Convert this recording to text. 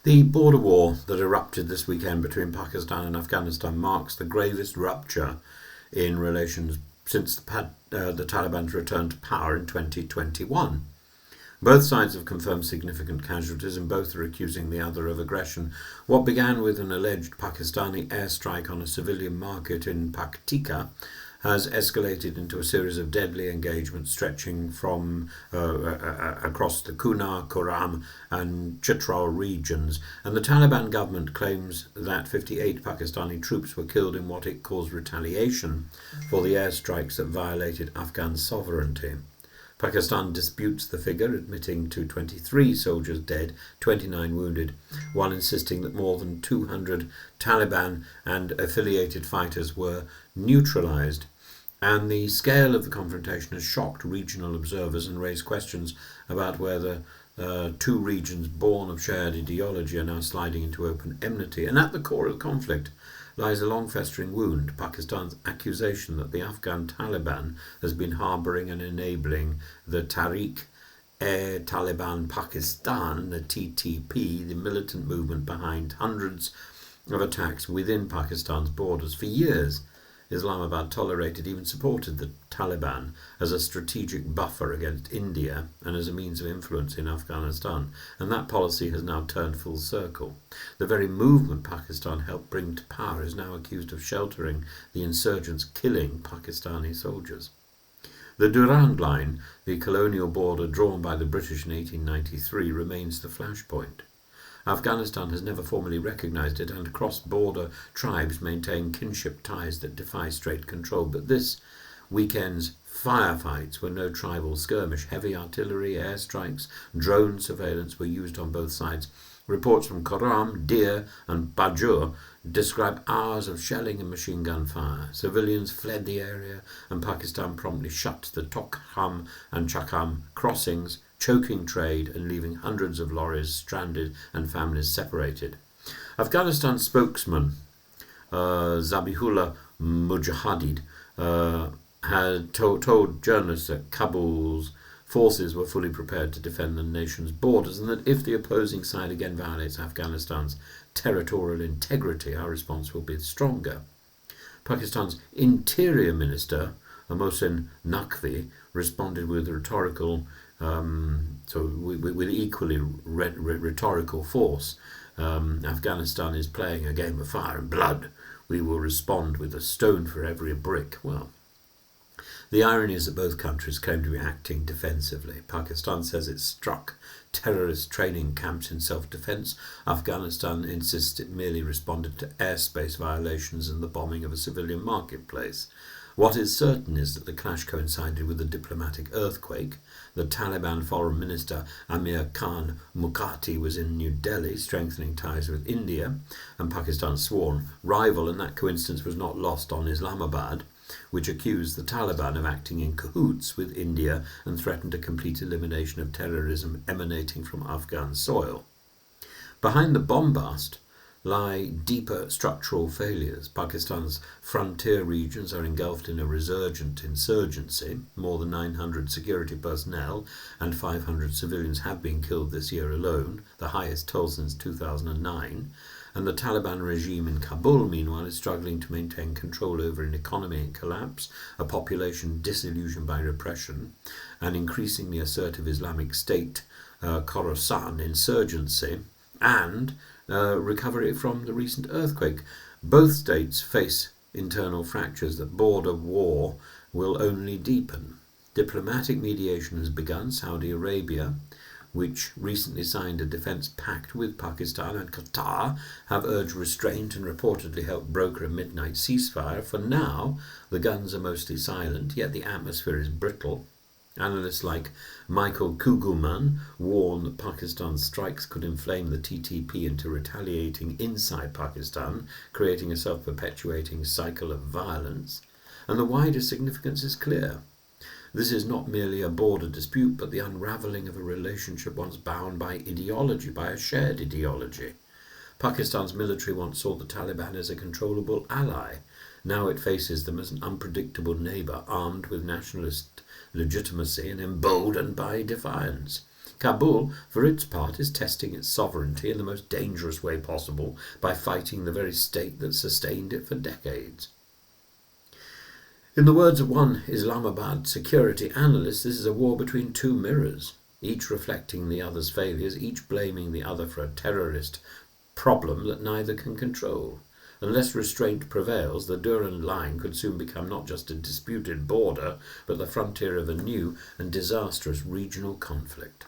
The border war that erupted this weekend between Pakistan and Afghanistan marks the gravest rupture in relations since the Taliban's return to power in 2021. Both sides have confirmed significant casualties and both are accusing the other of aggression. What began with an alleged Pakistani airstrike on a civilian market in Paktika has escalated into a series of deadly engagements stretching from across the Kunar, Kuram and Chitral regions, and the Taliban government claims that 58 Pakistani troops were killed in what it calls retaliation for the airstrikes that violated Afghan sovereignty. Pakistan disputes the figure, admitting to 23 soldiers dead, 29 wounded, while insisting that more than 200 Taliban and affiliated fighters were neutralised. And the scale of the confrontation has shocked regional observers and raised questions about whether two regions born of shared ideology are now sliding into open enmity. And at the core of the conflict lies a long-festering wound, Pakistan's accusation that the Afghan Taliban has been harbouring and enabling the Taliban Pakistan, the TTP, the militant movement behind hundreds of attacks within Pakistan's borders. For years, Islamabad tolerated, even supported the Taliban as a strategic buffer against India and as a means of influence in Afghanistan, and that policy has now turned full circle. The very movement Pakistan helped bring to power is now accused of sheltering the insurgents killing Pakistani soldiers. The Durand Line, the colonial border drawn by the British in 1893, remains the flashpoint. Afghanistan has never formally recognised it, and cross-border tribes maintain kinship ties that defy state control. But this weekend's firefights were no tribal skirmish. Heavy artillery, airstrikes, drone surveillance were used on both sides. Reports from Kuram, Dir and Bajur describe hours of shelling and machine gun fire. Civilians fled the area and Pakistan promptly shut the Tokham and Chakam crossings, choking trade and leaving hundreds of lorries stranded and families separated. Afghanistan spokesman Zabihullah Mujahideen had told journalists that Kabul's forces were fully prepared to defend the nation's borders, and that if the opposing side again violates Afghanistan's territorial integrity, our response will be stronger. Pakistan's Interior Minister, Mohsin Naqvi, responded with rhetorical, with equally rhetorical force. Afghanistan is playing a game of fire and blood. We will respond with a stone for every brick. Well, the irony is that both countries claim to be acting defensively. Pakistan says it struck terrorist training camps in self-defence. Afghanistan insists it merely responded to airspace violations and the bombing of a civilian marketplace. What is certain is that the clash coincided with a diplomatic earthquake. The Taliban Foreign Minister Amir Khan Muqati was in New Delhi, strengthening ties with India and Pakistan's sworn rival, and that coincidence was not lost on Islamabad, which accused the Taliban of acting in cahoots with India and threatened a complete elimination of terrorism emanating from Afghan soil. Behind the bombast lie deeper structural failures. Pakistan's frontier regions are engulfed in a resurgent insurgency. More than 900 security personnel and 500 civilians have been killed this year alone, the highest toll since 2009. And the Taliban regime in Kabul, meanwhile, is struggling to maintain control over an economy in collapse, a population disillusioned by repression, an increasingly assertive Islamic State, Khorasan insurgency, and recovery from the recent earthquake. Both states face internal fractures that border war will only deepen. Diplomatic mediation has begun. Saudi Arabia, which recently signed a defence pact with Pakistan, and Qatar have urged restraint and reportedly helped broker a midnight ceasefire. For now, the guns are mostly silent, yet the atmosphere is brittle. Analysts like Michael Kugelman warn that Pakistan's strikes could inflame the TTP into retaliating inside Pakistan, creating a self-perpetuating cycle of violence. And the wider significance is clear. This is not merely a border dispute, but the unravelling of a relationship once bound by ideology, by a shared ideology. Pakistan's military once saw the Taliban as a controllable ally. Now it faces them as an unpredictable neighbour, armed with nationalist legitimacy and emboldened by defiance. Kabul, for its part, is testing its sovereignty in the most dangerous way possible by fighting the very state that sustained it for decades. In the words of one Islamabad security analyst, this is a war between two mirrors, each reflecting the other's failures, each blaming the other for a terrorist problem that neither can control. Unless restraint prevails, the Durand Line could soon become not just a disputed border, but the frontier of a new and disastrous regional conflict.